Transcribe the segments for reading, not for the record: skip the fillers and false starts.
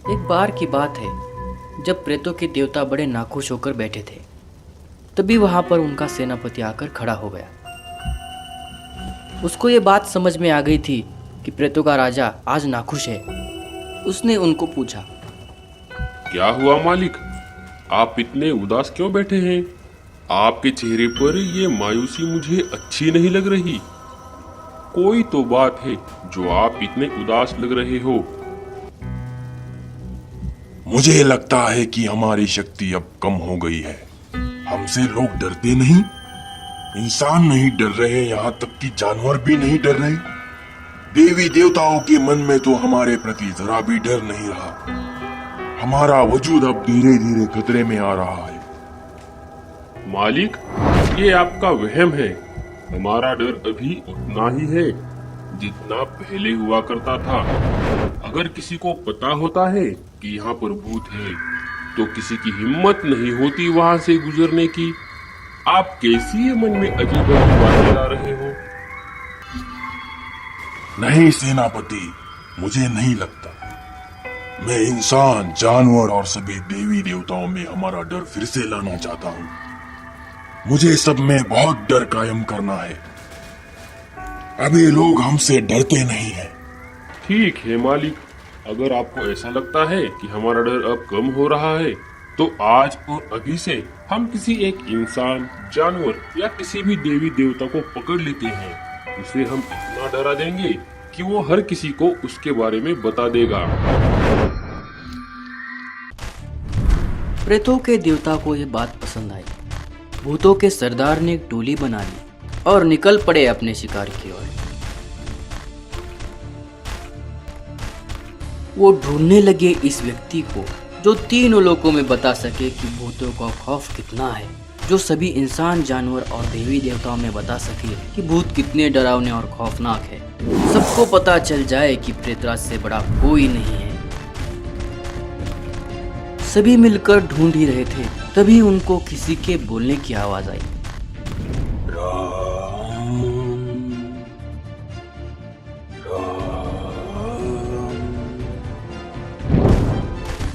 एक बार की बात है जब प्रेतों के देवता बड़े नाखुश होकर बैठे थे। तभी वहां पर उनका सेनापति आकर खड़ा हो गया। उसको ये बात समझ में आ गई थी कि प्रेतों का राजा आज नाखुश है। उसने उनको पूछा, क्या हुआ मालिक, आप इतने उदास क्यों बैठे हैं? आपके चेहरे पर ये मायूसी मुझे अच्छी नहीं लग रही। कोई तो बात है जो आप इतने उदास लग रहे हो। मुझे लगता है कि हमारी शक्ति अब कम हो गई है। हमसे लोग डरते नहीं, इंसान नहीं डर रहे, यहाँ तक कि जानवर भी नहीं डर रहे। देवी देवताओं के मन में तो हमारे प्रति जरा भी डर नहीं रहा। हमारा वजूद अब धीरे धीरे खतरे में आ रहा है। मालिक, ये आपका वहम है। हमारा डर अभी उतना ही है जितना पहले हुआ करता था। अगर किसी को पता होता है कि यहाँ पर भूत है तो किसी की हिम्मत नहीं होती वहां से गुजरने की। आप कैसी ये मन में अजीब अजीब बातें ला रहे हो? नहीं सेनापति, मुझे नहीं लगता। मैं इंसान, जानवर और सभी देवी देवताओं में हमारा डर फिर से लाना चाहता हूँ। मुझे सब में बहुत डर कायम करना है। अभी लोग हमसे डरते नहीं हैं। ठीक है मालिक, अगर आपको ऐसा लगता है कि हमारा डर अब कम हो रहा है तो आज और अभी से हम किसी एक इंसान, जानवर या किसी भी देवी देवता को पकड़ लेते हैं। उसे हम इतना डरा देंगे कि वो हर किसी को उसके बारे में बता देगा। प्रेतों के देवता को ये बात पसंद आई। भूतों के सरदार ने एक टोली बना ली और निकल पड़े अपने शिकार की ओर। वो ढूंढने लगे इस व्यक्ति को जो तीनों लोगों में बता सके कि भूतों का खौफ कितना है, जो सभी इंसान, जानवर और देवी देवताओं में बता सके कि भूत कितने डरावने और खौफनाक है। सबको पता चल जाए कि प्रेतराज से बड़ा कोई नहीं है। सभी मिलकर ढूंढ ही रहे थे, तभी उनको किसी के बोलने की आवाज आई।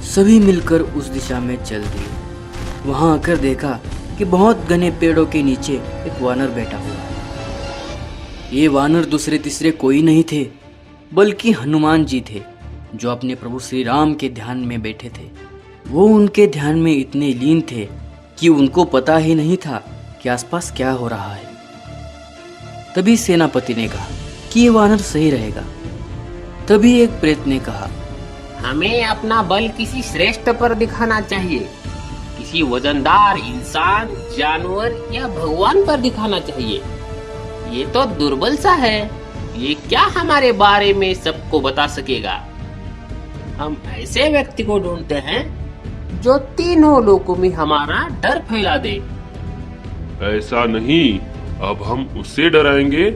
सभी मिलकर उस दिशा में चल दिए। वहां आकर देखा कि बहुत घने पेड़ों के नीचे एक वानर बैठा हुआ है। ये वानर दूसरे तीसरे कोई नहीं थे बल्कि हनुमान जी थे, जो अपने प्रभु श्री राम के ध्यान में बैठे थे। वो उनके ध्यान में इतने लीन थे कि उनको पता ही नहीं था कि आसपास क्या हो रहा है। तभी सेनापति ने कहा कि ये वानर सही रहेगा। तभी एक प्रेत ने कहा, हमें अपना बल किसी श्रेष्ठ पर दिखाना चाहिए। किसी वजनदार इंसान, जानवर या भगवान पर दिखाना चाहिए। ये तो दुर्बल सा है। ये क्या हमारे बारे में सबको बता सकेगा? हम ऐसे व्यक्ति को ढूंढते हैं जो तीनों लोगों में हमारा डर फैला दे। ऐसा नहीं, अब हम उससे डराएंगे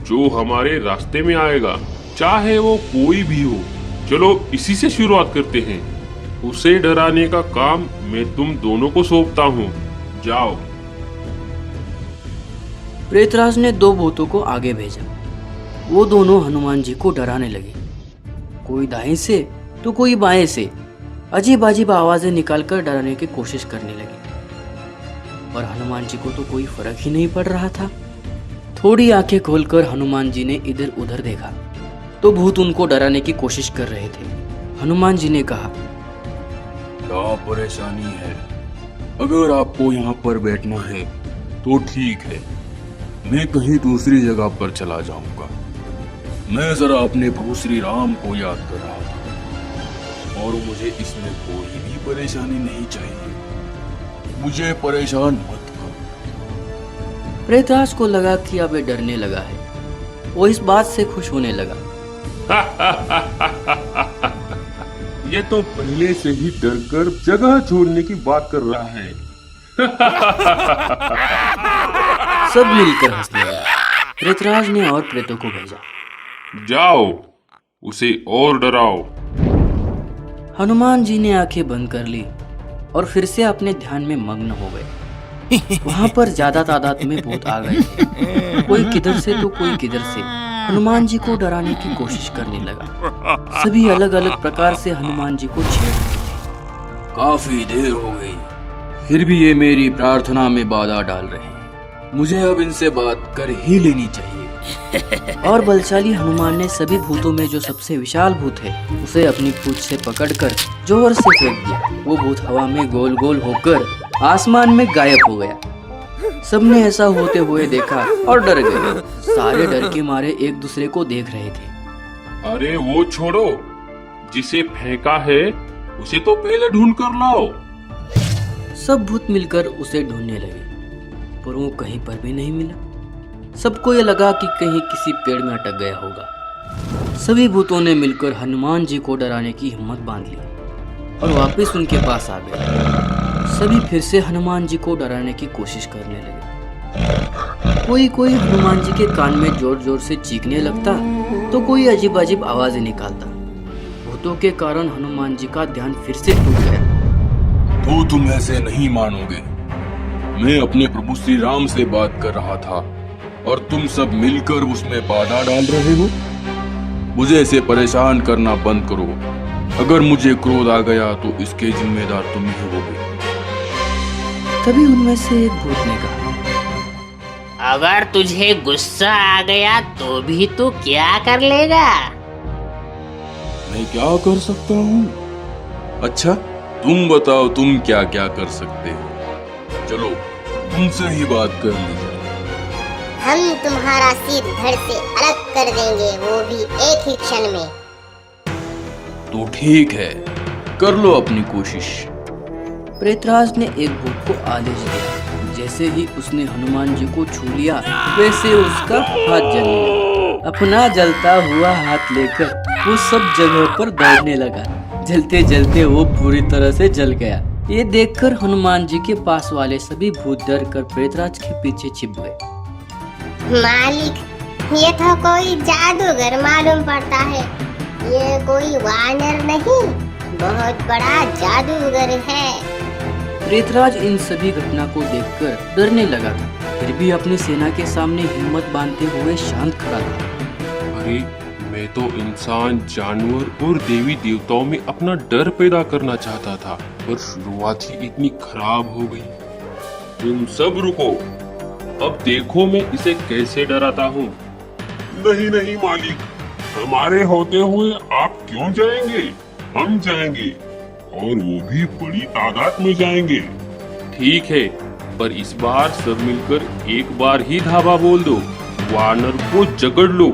जो हमारे रास्ते में आएगा, चाहे वो कोई भी हो। चलो इसी से शुरुआत करते हैं। उसे डराने का काम मैं तुम दोनों को सौंपता हूँ। जाओ। प्रेतराज ने दो भूतों को आगे भेजा। वो दोनों हनुमान जी को डराने लगे, कोई दाएं से तो कोई बाएं से अजीब अजीब आवाजें निकालकर डराने की कोशिश करने लगे। और हनुमान जी को तो कोई फर्क ही नहीं पड़ रहा था। थोड़ी आंखें खोलकर हनुमान जी ने इधर उधर देखा तो भूत उनको डराने की कोशिश कर रहे थे। हनुमान जी ने कहा, क्या परेशानी है? अगर आपको यहाँ पर बैठना है तो ठीक है, मैं कहीं दूसरी जगह पर चला जाऊंगा। मैं जरा अपने प्रभु श्री राम को याद कर रहा था और मुझे इसमें कोई भी परेशानी नहीं चाहिए। मुझे परेशान मत करो। प्रेतराज को लगा कि अब ये डरने लगा है। वो इस बात से खुश होने लगा। ये तो पहले से ही डरकर जगह छोड़ने की बात कर रहा है। सब मिलकर हंसने लगे। प्रेतराज ने और प्रेतों को भेजा, जाओ उसे और डराओ। हनुमान जी ने आंखें बंद कर ली और फिर से अपने ध्यान में मग्न हो गए। वहां पर ज्यादा तादाद में भूत आ गए थे। कोई किधर से तो कोई किधर से। हनुमान जी को डराने की कोशिश करने लगा। सभी अलग अलग प्रकार से हनुमान जी को छेड़ रहे थे। काफी देर हो गई, फिर भी ये मेरी प्रार्थना में बाधा डाल रहे हैं। मुझे अब इनसे बात कर ही लेनी चाहिए। और बलशाली हनुमान ने सभी भूतों में जो सबसे विशाल भूत है उसे अपनी पूंछ से पकड़कर जोर से फेंक दिया। वो भूत हवा में गोल गोल होकर आसमान में गायब हो गया। सबने ऐसा होते हुए देखा और डर गए। सारे डर के मारे एक दूसरे को देख रहे थे। अरे वो छोड़ो, जिसे फेंका है उसे तो पहले ढूंढ कर लाओ। सब भूत मिलकर उसे ढूंढने लगे, पर वो कहीं पर भी नहीं मिला। सबको ये लगा कि कहीं किसी पेड़ में अटक गया होगा। सभी भूतों ने मिलकर हनुमान जी को डराने की हिम्मत बांध ली और वापस उनके पास आ गए। सभी फिर से हनुमान जी को डराने की कोशिश करने लगे। कोई हनुमान जी के कान में जोर जोर से चीखने लगता तो कोई अजीब अजीब आवाजें निकालता। भूतों के कारण हनुमान जी का ध्यान फिर से टूट गया। तो तुम ऐसे नहीं मानोगे, मैं अपने प्रभु श्री राम से बात कर रहा था और तुम सब मिलकर उसमें बाधा डाल रहे हो। मुझे ऐसे परेशान करना बंद करो। अगर मुझे क्रोध आ गया तो इसके जिम्मेदार तुम ही होगे। तभी उनमें से एक भूत ने कहा, अगर तुझे गुस्सा आ गया तो भी तू क्या कर लेगा? मैं क्या कर सकता हूँ? अच्छा, तुम बताओ तुम क्या क्या कर सकते हो। चलो तुमसे ही बात कर ली जाए। हम तुम्हारा सिर धड़ से अलग कर देंगे, वो भी एक ही क्षण में। तो ठीक है, कर लो अपनी कोशिश। प्रेतराज ने एक भूत को आदेश दिया। जैसे ही उसने हनुमान जी को छू लिया वैसे उसका हाथ जलने लगा। अपना जलता हुआ हाथ लेकर वो सब जगह पर दौड़ने लगा। जलते जलते वो पूरी तरह से जल गया। ये देखकर हनुमान जी के पास वाले सभी भूत डर कर प्रेतराज के पीछे छिप गए। मालिक, ये तो कोई जादूगर मालूम पड़ता है। ये कोई वानर नहीं, बहुत बड़ा जादूगर है। प्रेतराज इन सभी घटना को देखकर डरने लगा था, फिर भी अपनी सेना के सामने हिम्मत बांधते हुए शांत खड़ा था। अरे मैं तो इंसान, जानवर और देवी देवताओं में अपना डर पैदा करना चाहता था, पर शुरुआत ही इतनी खराब हो गई। तुम सब रुको, अब देखो मैं इसे कैसे डराता हूँ। नहीं नहीं मालिक, हमारे होते हुए आप क्यों जाएंगे? हम जाएंगे, और वो भी बड़ी तादाद में जाएंगे। ठीक है, पर इस बार सब मिलकर एक बार ही धावा बोल दो। वानर को जकड़ लो,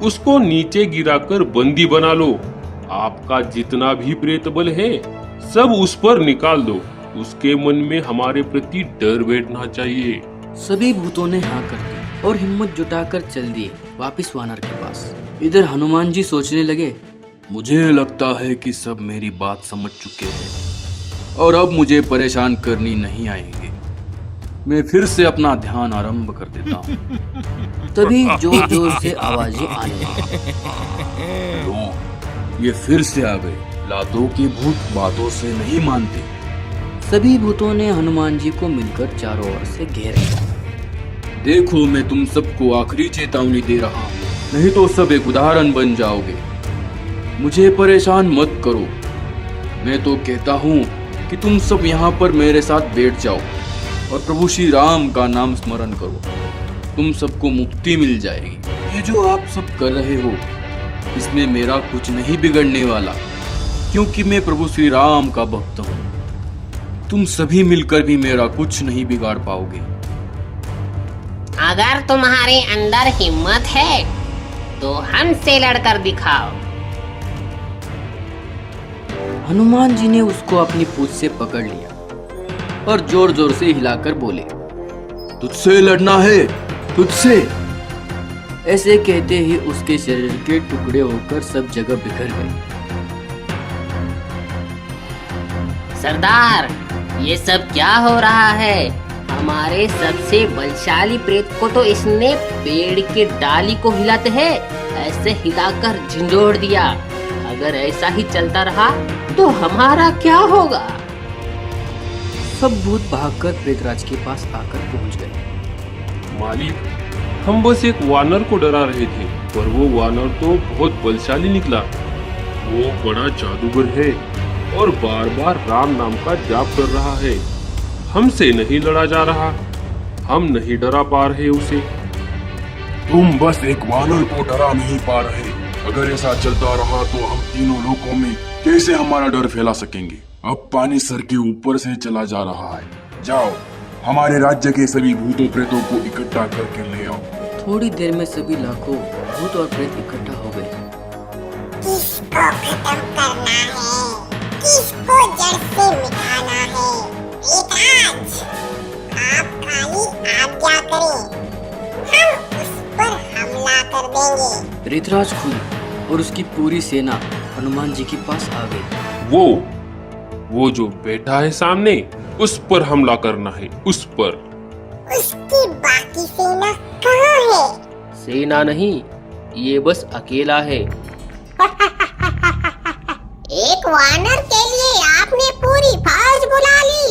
उसको नीचे गिराकर बंदी बना लो। आपका जितना भी प्रेत बल है सब उस पर निकाल दो। उसके मन में हमारे प्रति डर बैठना चाहिए। सभी भूतों ने हाँ कर दी और हिम्मत जुटाकर चल दिए वापिस वानर के पास। इधर हनुमान जी सोचने लगे, मुझे लगता है कि सब मेरी बात समझ चुके हैं और अब मुझे परेशान करनी नहीं आएंगे। मैं फिर से अपना ध्यान आरंभ कर देता हूँ। तभी जोर जोर से आवाजें आने लगी। तो ये फिर से आ गए। लातों के भूत बातों से नहीं मानते। सभी भूतों ने हनुमान जी को मिलकर चारों ओर से घेर लिया। देखो, मैं तुम सबको आखिरी चेतावनी दे रहा हूँ, नहीं तो सब एक उदाहरण बन जाओगे। मुझे परेशान मत करो। मैं तो कहता हूँ कि तुम सब यहाँ पर मेरे साथ बैठ जाओ और प्रभु श्री राम का नाम स्मरण करो। तुम सबको मुक्ति मिल जाएगी। ये जो आप सब कर रहे हो इसमें मेरा कुछ नहीं बिगड़ने वाला, क्योंकि मैं प्रभु श्री राम का भक्त हूँ। तुम सभी मिलकर भी मेरा कुछ नहीं बिगाड़ पाओगे। अगर तुम्हारे अंदर हिम्मत है तो हमसे लड़कर दिखाओ। हनुमान जी ने उसको अपनी पूंछ से पकड़ लिया और जोर जोर से हिलाकर बोले, तुझसे लड़ना है, तुझसे। ऐसे कहते ही उसके शरीर के टुकड़े होकर सब जगह बिखर गए। सरदार, ये सब क्या हो रहा है? हमारे सबसे बलशाली प्रेत को तो इसने पेड़ के डाली को हिलाते हैं ऐसे हिलाकर झंझोड़ दिया। अगर ऐसा ही चलता रहा तो हमारा क्या होगा? सब भूत भागकर प्रेतराज के पास आकर पहुंच गए। मालिक, हम बस एक वानर को डरा रहे थे, पर वो वानर तो बहुत बलशाली निकला। वो बड़ा जादूगर है और बार बार राम नाम का जाप कर रहा है। हमसे नहीं लड़ा जा रहा, हम नहीं डरा पा रहे उसे। तुम बस एक वानर को डरा नहीं पा रहे। अगर ऐसा चलता रहा तो हम तीनों लोगों में कैसे हमारा डर फैला सकेंगे। अब पानी सर के ऊपर से चला जा रहा है। जाओ, हमारे राज्य के सभी भूतों प्रेतों को इकट्ठा करके ले आओ। थोड़ी देर में सभी लाखों भूत और प्रेत इकट्ठा हो गए। किसको खत्म करना है, किसको जड़ से मिटाना है? प्रेतराज, आप खाली आज्ञा करें, हम उस पर हमला कर देंगे। प्रेतराज खुद और उसकी पूरी सेना हनुमान जी के पास आ गई। वो जो बैठा है सामने, उस पर हमला करना है, उस पर। उसकी बाकी सेना कहाँ है? सेना नहीं, ये बस अकेला है। एक वानर के लिए आपने पूरी फौज बुला ली।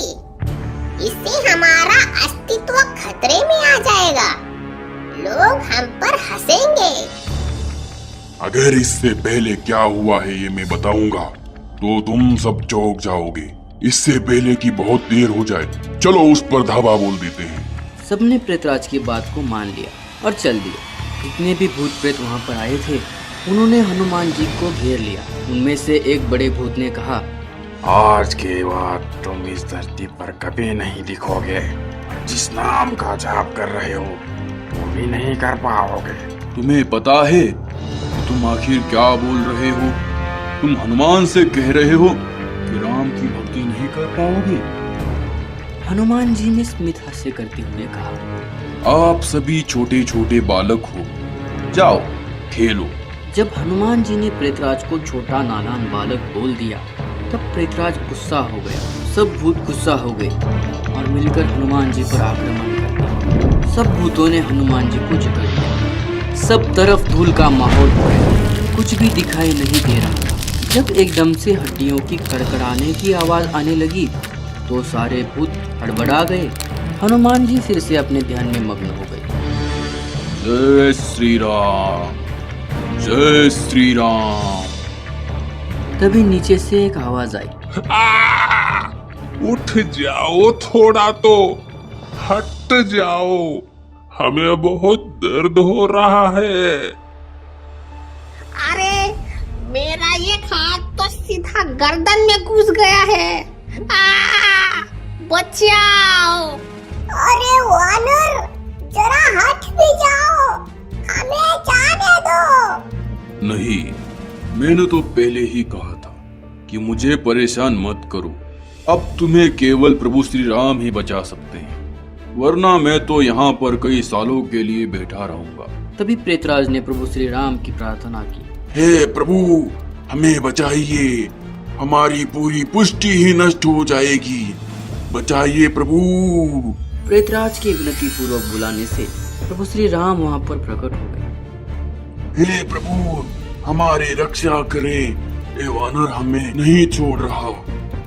इससे हमारा अस्तित्व खतरे में आ जाएगा। लोग हम पर हंसेंगे। अगर इससे पहले क्या हुआ है ये मैं बताऊंगा तो तुम सब चौंक जाओगे। इससे पहले कि बहुत देर हो जाए, चलो उस पर धावा बोल देते हैं। सबने प्रेतराज की बात को मान लिया और चल दिए। जितने भी भूत प्रेत वहाँ पर आए थे, उन्होंने हनुमान जी को घेर लिया। उनमें से एक बड़े भूत ने कहा, आज के बाद तुम इस धरती पर कभी नहीं दिखोगे। जिस नाम का जाप कर रहे हो वो भी नहीं कर पाओगे। तुम्हें पता है तुम आखिर क्या बोल रहे हो? तुम हनुमान से कह रहे हो कि राम की भक्ति नहीं कर पाओगे? हनुमान जी ने स्मित हास्य करते हुए कहा, आप सभी छोटे छोटे बालक हो, जाओ खेलो। जब हनुमान जी ने प्रेतराज को छोटा नादान बालक बोल दिया, तब प्रेतराज गुस्सा हो गया। सब भूत गुस्सा हो गए और मिलकर हनुमान जी पर आक्रमण कर दिया। सब भूतों ने हनुमान जी को जकड़ लिया। सब तरफ धूल का माहौल हो गया, कुछ भी दिखाई नहीं दे रहा था। जब एकदम से हड्डियों की कड़कड़ाने की आवाज आने लगी तो सारे भूत हड़बड़ा गए। हनुमान जी फिर से अपने ध्यान में मग्न हो गए। जय श्री राम, जय श्री राम। तभी नीचे से एक आवाज आई, उठ जाओ, थोड़ा तो हट जाओ, हमें बहुत दर्द हो रहा है। अरे मेरा ये हाथ तो सीधा गर्दन में घुस गया है। बचाओ! अरे वानर, जरा हट भी जाओ, हमें जाने दो। नहीं, मैंने तो पहले ही कहा था कि मुझे परेशान मत करो। अब तुम्हें केवल प्रभु श्री राम ही बचा सकते हैं, वरना मैं तो यहाँ पर कई सालों के लिए बैठा रहूंगा। तभी प्रेतराज ने प्रभु श्री राम की प्रार्थना की, हे प्रभु, हमें बचाइए, हमारी पूरी पुष्टि ही नष्ट हो जाएगी, बचाइए प्रभु। प्रेतराज के विनती पूर्वक बुलाने से प्रभु श्री राम वहाँ पर प्रकट हो गए। हे प्रभु, हमारी रक्षा करें, ये वानर हमें नहीं छोड़ रहा।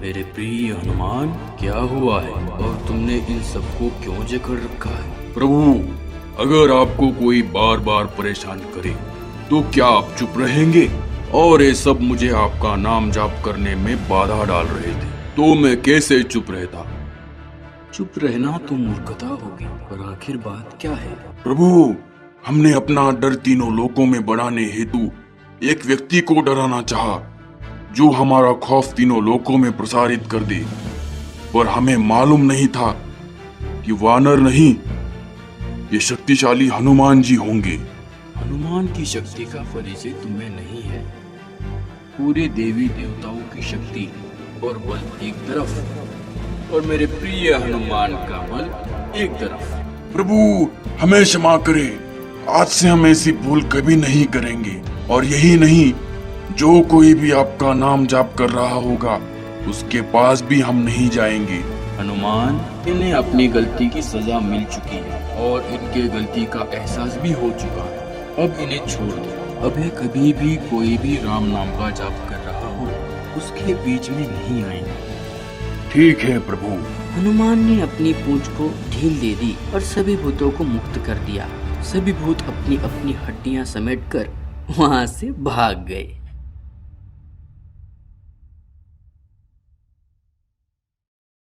मेरे प्रिय हनुमान, क्या हुआ है और तुमने इन सबको क्यों जकड़ रखा है? प्रभु, अगर आपको कोई बार बार परेशान करे तो क्या आप चुप रहेंगे? और ये सब मुझे आपका नाम जाप करने में बाधा डाल रहे थे, तो मैं कैसे चुप रहता? चुप रहना तो मूर्खता होगी, पर आखिर बात क्या है? प्रभु, हमने अपना डर तीनों लोकों में बढ़ाने हेतु एक व्यक्ति को डराना चाहा, जो हमारा खौफ तीनों लोकों में प्रसारित कर दे, पर हमें मालूम नहीं था कि वानर नहीं, ये शक्तिशाली हनुमान जी होंगे। हनुमान की शक्ति का परिचय तुम्हें नहीं है। पूरे देवी देवताओं की शक्ति और बल एक तरफ, और मेरे प्रिय हनुमान का बल एक तरफ। प्रभु, हमें क्षमा करें, आज से हम ऐसी भूल कभी नहीं करेंगे। और यही नहीं, जो कोई भी आपका नाम जाप कर रहा होगा, उसके पास भी हम नहीं जाएंगे। हनुमान, इन्हें अपनी गलती की सजा मिल चुकी है और इनके गलती का एहसास भी हो चुका है। अब इन्हें छोड़ दो। अब ये कभी भी कोई भी राम नाम का जाप कर रहा हो, उसके बीच में नहीं आएंगे। ठीक है प्रभु। हनुमान ने अपनी पूंछ को ढील दे दी और सभी भूतों को मुक्त कर दिया। सभी भूत अपनी अपनी हड्डियां समेटकर वहां से भाग गए।